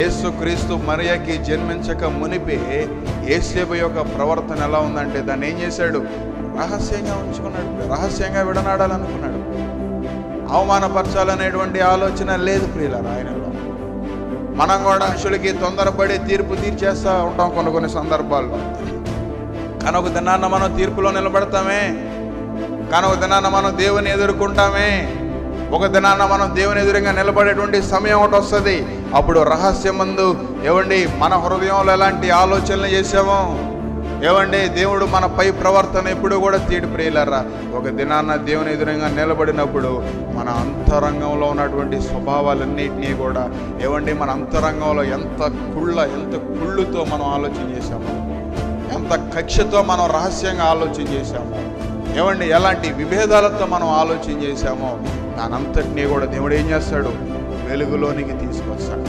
యేసుక్రీస్తు మరియకి జన్మించక మునిపే యేసేపు యొక్క ప్రవర్తన ఎలా ఉందంటే దాన్ని ఏం చేశాడు? రహస్యంగా ఉంచుకున్నాడు, రహస్యంగా విడనాడాలనుకున్నాడు. అవమానపరచాలనేటువంటి ఆలోచన లేదు ప్రియులారా ఆయనలో. మనం కూడా మనుషులకి తొందరపడి తీర్పు తీర్చేస్తూ ఉంటాం కొన్ని సందర్భాల్లో. కానీ ఒక దినాన్న మనం తీర్పులో నిలబడతామే, కానీ ఒక దినాన్న మనం దేవుని ఎదుర్కొంటామే. ఒక దినాన్న మనం దేవుని ఎదురుగా నిలబడేటువంటి సమయం ఒకటి వస్తుంది. అప్పుడు రహస్యమందు ఏవండి మన హృదయంలో ఎలాంటి ఆలోచనలు చేసామో, ఏవండి దేవుడు మన పై ప్రవర్తన ఎప్పుడు కూడా తీడు ప్రియులారా. ఒక దినాన్న దేవుని ఎదురుగా నిలబడినప్పుడు మన అంతరంగంలో ఉన్నటువంటి స్వభావాలన్నింటినీ కూడా ఏవండి మన అంతరంగంలో ఎంత కుళ్ళుతో మనం ఆలోచన చేశామో, ఎంత కక్షతో మనం రహస్యంగా ఆలోచన చేశామో, ఏమండి ఎలాంటి విభేదాలతో మనం ఆలోచన చేశామో దానంతటినీ కూడా దేవుడు ఏం చేస్తాడు? వెలుగులోనికి తీసుకొస్తాడు.